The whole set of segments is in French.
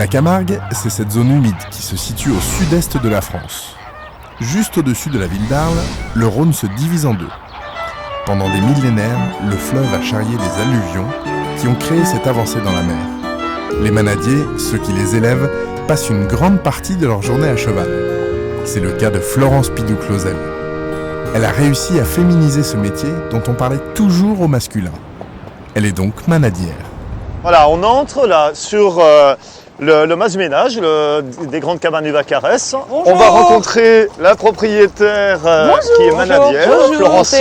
La Camargue, c'est cette zone humide qui se situe au sud-est de la France. Juste au-dessus de la ville d'Arles, le Rhône se divise en deux. Pendant des millénaires, le fleuve a charrié les alluvions qui ont créé cette avancée dans la mer. Les manadiers, ceux qui les élèvent, passent une grande partie de leur journée à cheval. C'est le cas de Florence Pidou-Clausel. Elle a réussi à féminiser ce métier dont on parlait toujours au masculin. Elle est donc manadière. Voilà, on entre là sur le mas du ménage, des grandes cabanes du Vacarès. On va rencontrer la propriétaire qui est manadière, Florence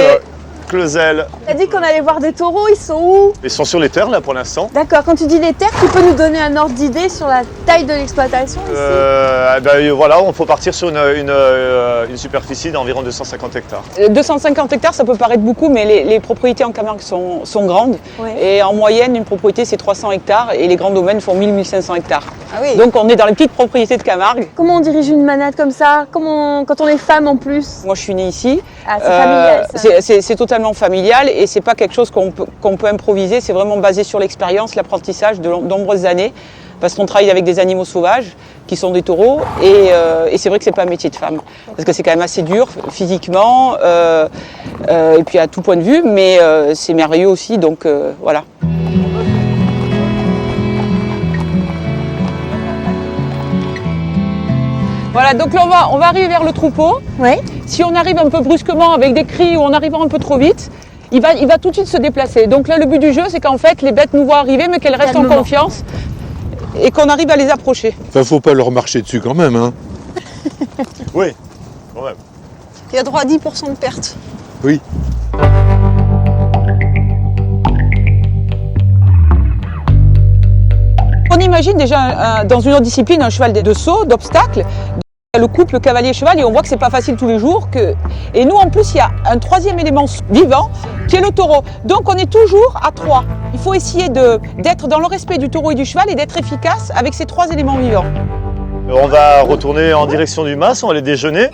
Clausel. Tu as dit qu'on allait voir des taureaux, ils sont où? Ils sont sur les terres là pour l'instant. D'accord, quand tu dis les terres, tu peux nous donner un ordre d'idée sur la taille de l'exploitation ici? Voilà, on peut partir sur une superficie d'environ 250 hectares. 250 hectares, ça peut paraître beaucoup, mais les propriétés en Camargue sont grandes. Ouais. Et en moyenne, une propriété, c'est 300 hectares et les grands domaines font 1000-1500 hectares. Ah oui. Donc on est dans les petites propriétés de Camargue. Comment on dirige une manade comme ça? Quand on est femme en plus? Moi, je suis née ici. Ah, c'est familial, ça. C'est totalement familial et c'est pas quelque chose qu'on peut improviser. C'est vraiment basé sur l'expérience, l'apprentissage de nombreuses années. Parce qu'on travaille avec des animaux sauvages qui sont des taureaux et c'est vrai que c'est pas un métier de femme. Parce que c'est quand même assez dur physiquement et puis à tout point de vue, mais c'est merveilleux aussi, donc voilà. Voilà, donc là on va arriver vers le troupeau. Ouais. Si on arrive un peu brusquement avec des cris ou en arrivant un peu trop vite, il va tout de suite se déplacer. Donc là le but du jeu c'est qu'en fait les bêtes nous voient arriver mais qu'elles restent en confiance et qu'on arrive à les approcher. Enfin, faut pas leur marcher dessus quand même, hein. Oui, quand même. Il y a droit à 10% de perte. Oui. On imagine déjà dans une autre discipline un cheval de saut, d'obstacle. Le couple cavalier-cheval et on voit que c'est pas facile tous les jours. Et nous en plus il y a un troisième élément vivant qui est le taureau. Donc on est toujours à trois. Il faut essayer d'être dans le respect du taureau et du cheval et d'être efficace avec ces trois éléments vivants. On va retourner en direction du mas, on va aller déjeuner.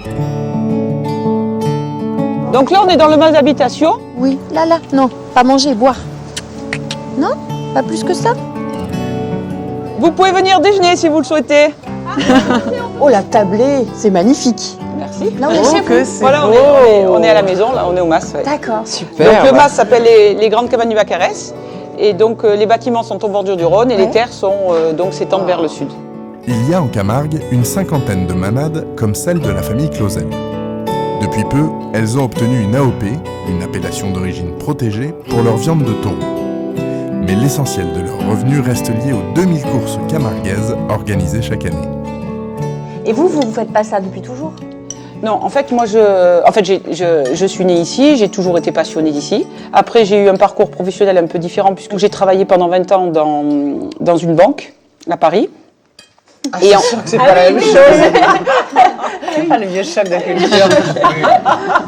Donc là on est dans le mas d'habitation. Oui, là, non, pas manger, boire. Non? Pas plus que ça? Vous pouvez venir déjeuner si vous le souhaitez. Oh, la tablée, c'est magnifique. Merci. Là, on est chez vous. Voilà, on est à la maison, là on est au mas. Ouais. D'accord. Donc le mas s'appelle les grandes cabanes du Vacarès. Et donc les bâtiments sont en bordure du Rhône et les terres s'étendent vers le sud. Il y a en Camargue une cinquantaine de manades comme celle de la famille Clausel. Depuis peu, elles ont obtenu une AOP, une appellation d'origine protégée, pour leur viande de taureau. Mais l'essentiel de leurs revenus reste lié aux 2000 courses camarguaises organisées chaque année. Et vous faites pas ça depuis toujours? Non, en fait, moi, je suis née ici, j'ai toujours été passionnée d'ici. Après, j'ai eu un parcours professionnel un peu différent puisque j'ai travaillé pendant 20 ans dans une banque à Paris. Ah, et c'est pas la même chose. C'est pas le vieux choc de culture.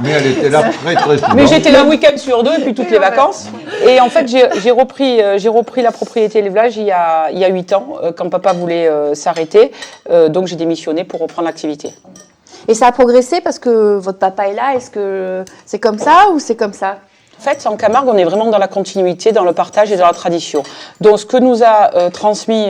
Mais elle était là très souvent. Mais j'étais là un week-end sur deux, et puis toutes les vacances. Et en fait, j'ai repris la propriété l'élevage il y a 8 ans, quand papa voulait s'arrêter. Donc j'ai démissionné pour reprendre l'activité. Et ça a progressé parce que votre papa est là? Est-ce que c'est comme ça ou c'est comme ça? En fait, en Camargue, on est vraiment dans la continuité, dans le partage et dans la tradition. Donc, ce que nous a transmis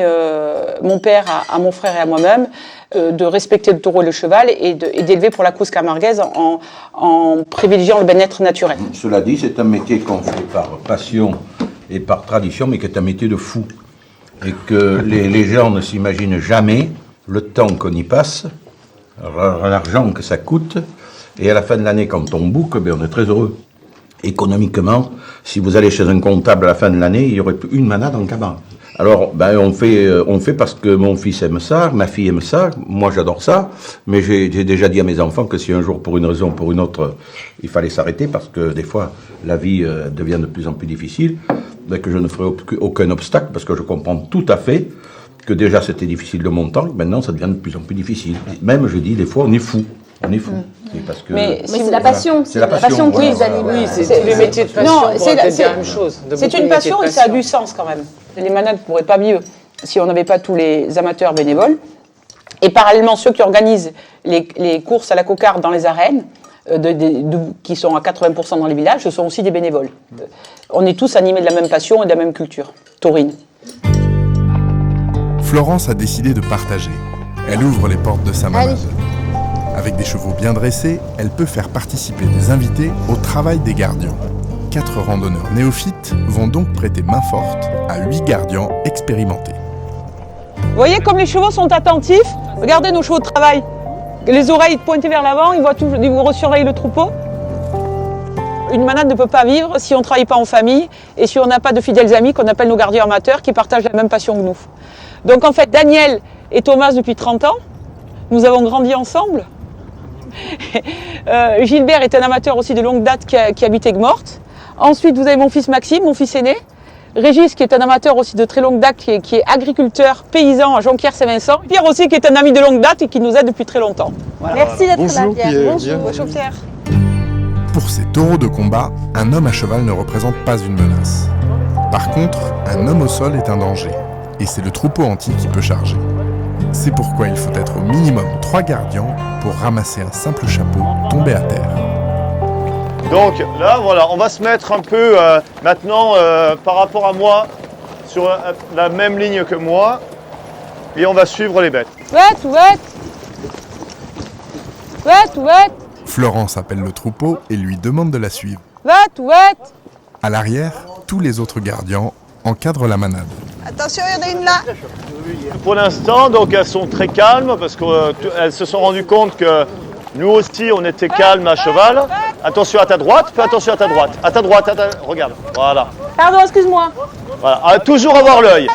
mon père à mon frère et à moi-même, de respecter le taureau et le cheval et d'élever pour la cause camarguaise en privilégiant le bien-être naturel. Cela dit, c'est un métier qu'on fait par passion et par tradition, mais qui est un métier de fou. Et que les gens ne s'imaginent jamais le temps qu'on y passe, l'argent que ça coûte, et à la fin de l'année, quand on boucle, on est très heureux. Économiquement, si vous allez chez un comptable à la fin de l'année, il y aurait plus une manade en Camargue. Alors, on fait parce que mon fils aime ça, ma fille aime ça, moi j'adore ça, mais j'ai déjà dit à mes enfants que si un jour, pour une raison ou pour une autre, il fallait s'arrêter, parce que des fois, la vie devient de plus en plus difficile, que je ne ferai aucun obstacle, parce que je comprends tout à fait que déjà c'était difficile de mon temps, maintenant ça devient de plus en plus difficile. Même, je dis, des fois, on est fou. On est fou. Parce que mais c'est la passion. C'est la passion qui les anime. Oui, c'est le métier de passion. Non, c'est la même chose. C'est une passion et ça a du sens quand même. Les manades ne pourraient pas vivre si on n'avait pas tous les amateurs bénévoles. Et parallèlement, ceux qui organisent les courses à la cocarde dans les arènes, qui sont à 80% dans les villages, ce sont aussi des bénévoles. On est tous animés de la même passion et de la même culture taurine. Florence a décidé de partager. Elle ouvre les portes de sa manade. Avec des chevaux bien dressés, elle peut faire participer des invités au travail des gardiens. 4 randonneurs néophytes vont donc prêter main forte à 8 gardiens expérimentés. Vous voyez comme les chevaux sont attentifs? Regardez nos chevaux de travail. Les oreilles pointées vers l'avant, ils surveillent le troupeau. Une manade ne peut pas vivre si on ne travaille pas en famille et si on n'a pas de fidèles amis qu'on appelle nos gardiens amateurs qui partagent la même passion que nous. Donc en fait, Daniel et Thomas depuis 30 ans, nous avons grandi ensemble. Gilbert est un amateur aussi de longue date qui habite Aigues-Mortes. Ensuite, vous avez mon fils Maxime, mon fils aîné. Régis, qui est un amateur aussi de très longue date, qui est agriculteur, paysan à Jonquière-Saint-Vincent. Pierre aussi, qui est un ami de longue date et qui nous aide depuis très longtemps. Voilà. Merci d'être là, Bonjour, Pierre. Bonjour Pierre. Pour ces taureaux de combat, un homme à cheval ne représente pas une menace. Par contre, un homme au sol est un danger. Et c'est le troupeau entier qui peut charger. C'est pourquoi il faut être au minimum 3 gardiens pour ramasser un simple chapeau tombé à terre. Donc là, voilà, on va se mettre un peu maintenant par rapport à moi sur la même ligne que moi et on va suivre les bêtes. Florence appelle le troupeau et lui demande de la suivre. À l'arrière, tous les autres gardiens encadrent la manade. Attention, il y en a une là. Pour l'instant, donc elles sont très calmes parce qu'elles se sont rendues compte que nous aussi on était calmes à cheval. Attention à ta droite, fais attention à ta droite. À ta droite, regarde. Voilà. Pardon, excuse-moi. Voilà. Toujours avoir l'œil.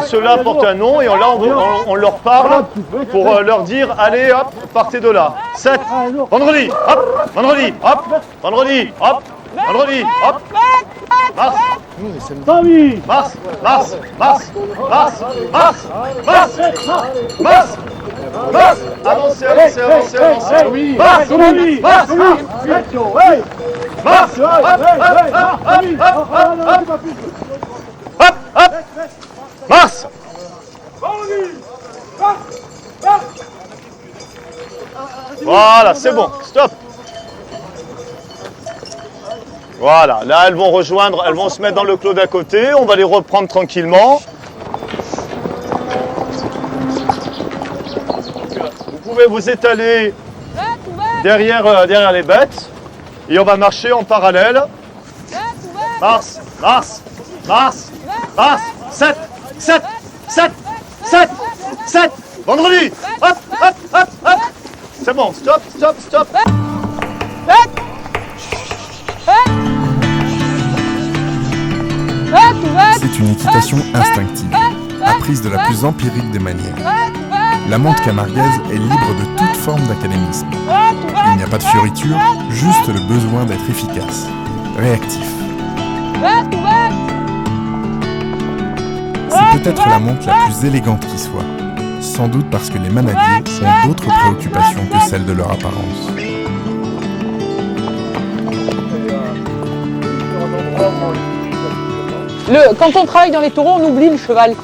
Ceux-là portent un nom et là on leur parle pour leur dire allez hop, partez de là. 7, vendredi, hop, vendredi, hop, vendredi, hop, vendredi, hop. Mars, Mars, Mars, Mars, Mars, Mars, Mars, Mars, Mars, avancez, avancez, avancez, avancez. Mars, Mars, Mars, hop, hop, Mars. Voilà, c'est bon, stop. Voilà, là elles vont rejoindre, elles vont se mettre dans le clos d'à côté, on va les reprendre tranquillement. Vous pouvez vous étaler derrière les bêtes et on va marcher en parallèle. Mars, Mars, Mars, Mars, 7, 7, 7, 7, 7, vendredi, hop, hop, hop, hop. C'est bon, stop, stop, stop. C'est une équitation instinctive, apprise de la plus empirique des manières. La monte camarguaise est libre de toute forme d'académisme. Il n'y a pas de fioriture, juste le besoin d'être efficace, réactif. C'est peut-être la monte la plus élégante qui soit, sans doute parce que les manadiers ont d'autres préoccupations que celles de leur apparence. Quand on travaille dans les taureaux, on oublie le cheval.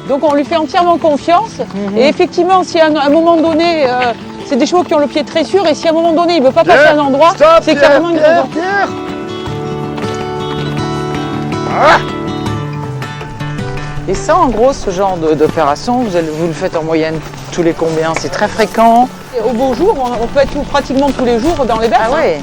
Donc on lui fait entièrement confiance. Et effectivement, si à un moment donné, c'est des chevaux qui ont le pied très sûr, et si à un moment donné, il ne veut pas passer un endroit, c'est carrément une raison. Et ça, en gros, ce genre d'opération, vous le faites en moyenne tous les combien? C'est très fréquent? Et au beau jour, on peut être pratiquement tous les jours dans les bêtes. Ah ouais.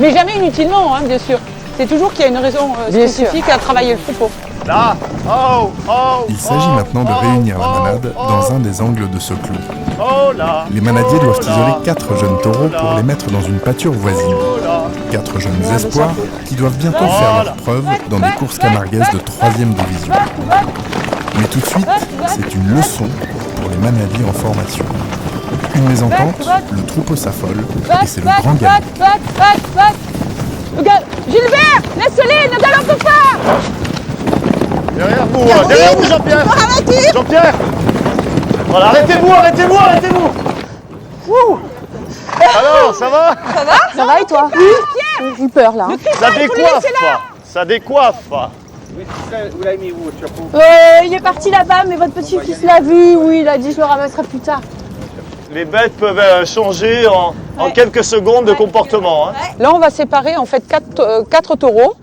Mais jamais inutilement, hein, bien sûr. C'est toujours qu'il y a une raison spécifique à travailler le troupeau. Là, oh, oh, Il s'agit maintenant de réunir la manade dans un des angles de ce clos. oh là, Les manadiers doivent isoler 4 jeunes taureaux pour les mettre dans une pâture voisine. 4 jeunes espoirs qui doivent bientôt faire leurs preuves dans des courses camarguaises de 3e division. Mais tout de suite, c'est une leçon pour les manadiers en formation. Une mésentente, le troupeau s'affole et c'est le grand galop. Gilbert, laisse-les, ne galope pas! derrière vous Jean-Pierre. Jean-Pierre. Voilà, arrêtez-vous. Wouh. Alors, ça va? Ça va et toi? Oui. J'ai eu peur là. Ça décoiffe. Vous l'avez mis où, le chapeau? Il est parti là-bas, mais votre petit-fils l'a vu. Oui, il a dit je le ramasserai plus tard. Les bêtes peuvent changer en quelques secondes de comportement. Hein. Là, on va séparer en fait 4 taureaux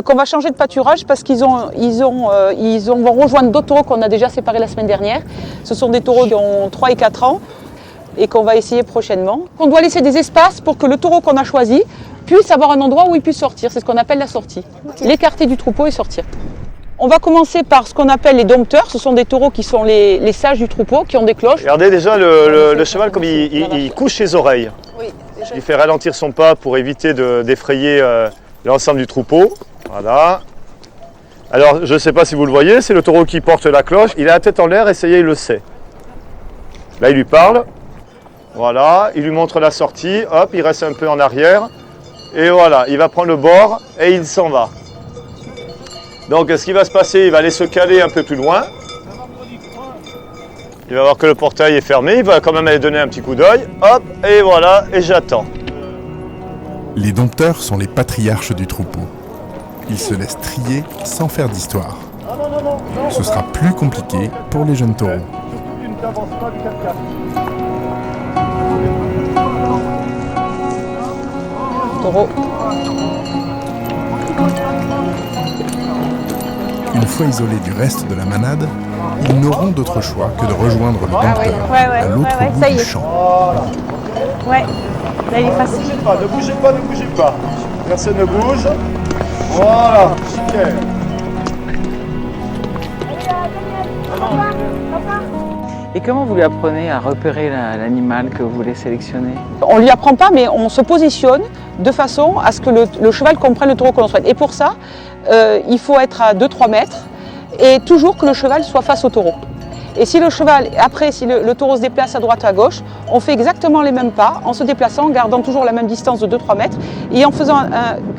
qu'on va changer de pâturage parce qu'ils vont rejoindre d'autres taureaux qu'on a déjà séparés la semaine dernière. Ce sont des taureaux qui ont 3 et 4 ans et qu'on va essayer prochainement. On doit laisser des espaces pour que le taureau qu'on a choisi puisse avoir un endroit où il puisse sortir. C'est ce qu'on appelle la sortie. L'écarter du troupeau et sortir. On va commencer par ce qu'on appelle les dompteurs. Ce sont des taureaux qui sont les sages du troupeau, qui ont des cloches. Regardez déjà le cheval comme il couche ses oreilles. Oui, Il fait ralentir son pas pour éviter d'effrayer l'ensemble du troupeau. Voilà. Alors, je ne sais pas si vous le voyez, c'est le taureau qui porte la cloche. Il a la tête en l'air et ça y est, il le sait. Là, il lui parle. Voilà, il lui montre la sortie. Hop, il reste un peu en arrière. Et voilà, il va prendre le bord et il s'en va. Donc, ce qui va se passer, il va aller se caler un peu plus loin. Il va voir que le portail est fermé. Il va quand même aller donner un petit coup d'œil. Hop, et voilà, et j'attends. Les dompteurs sont les patriarches du troupeau. Ils se laissent trier sans faire d'histoire. Ce sera plus compliqué pour les jeunes taureaux. Taureau. Une fois isolés du reste de la manade, ils n'auront d'autre choix que de rejoindre le dompteur à l'autre bout du champ. Ouais, là il est facile. Ne bougez pas, ne bougez pas. Personne ne bouge. Voilà, super. Et comment vous lui apprenez à repérer l'animal que vous voulez sélectionner? On ne lui apprend pas, mais on se positionne de façon à ce que le cheval comprenne le taureau que l'on souhaite. Et pour ça, il faut être à 2-3 mètres et toujours que le cheval soit face au taureau. Et si le cheval, après, si le taureau se déplace à droite ou à gauche, on fait exactement les mêmes pas en se déplaçant, en gardant toujours la même distance de 2-3 mètres et,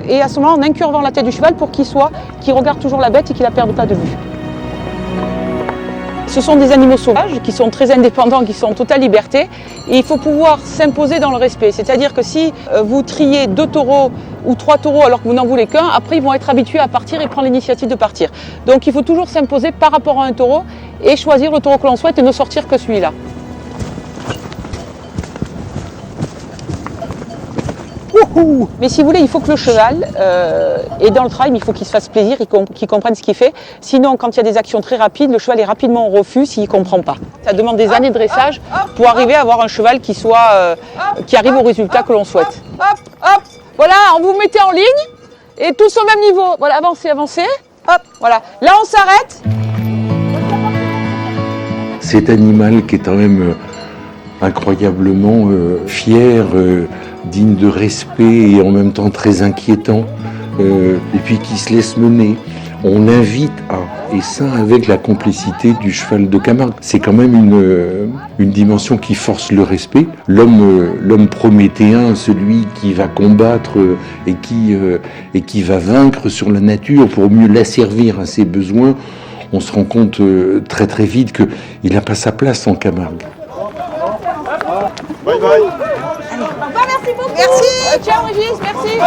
et à ce moment en incurvant la tête du cheval pour qu'il regarde toujours la bête et qu'il ne la perde pas de vue. Ce sont des animaux sauvages qui sont très indépendants, qui sont en totale liberté et il faut pouvoir s'imposer dans le respect. C'est-à-dire que si vous triez 2 taureaux ou 3 taureaux alors que vous n'en voulez qu'un, après ils vont être habitués à partir et prendre l'initiative de partir. Donc il faut toujours s'imposer par rapport à un taureau et choisir le taureau que l'on souhaite et ne sortir que celui-là. Mais si vous voulez, il faut que le cheval est dans le travail, mais il faut qu'il se fasse plaisir, qu'il comprenne ce qu'il fait. Sinon, quand il y a des actions très rapides, le cheval est rapidement au refus s'il ne comprend pas. Ça demande des années de dressage pour arriver à avoir un cheval qui arrive au résultat que l'on souhaite. Hop, hop, voilà, vous mettez en ligne et tous au même niveau. Voilà, avancez, avancez. Hop, voilà. Là, on s'arrête. Cet animal qui est quand même incroyablement fier, digne de respect et en même temps très inquiétant, et puis qui se laisse mener. On invite à, et ça avec la complicité du cheval de Camargue. C'est quand même une dimension qui force le respect. L'homme prométhéen, celui qui va combattre et qui va vaincre sur la nature pour mieux l'asservir à ses besoins, on se rend compte très très vite qu'il n'a pas sa place en Camargue. Bye bye. Merci beaucoup. Merci. Ciao Régis, merci.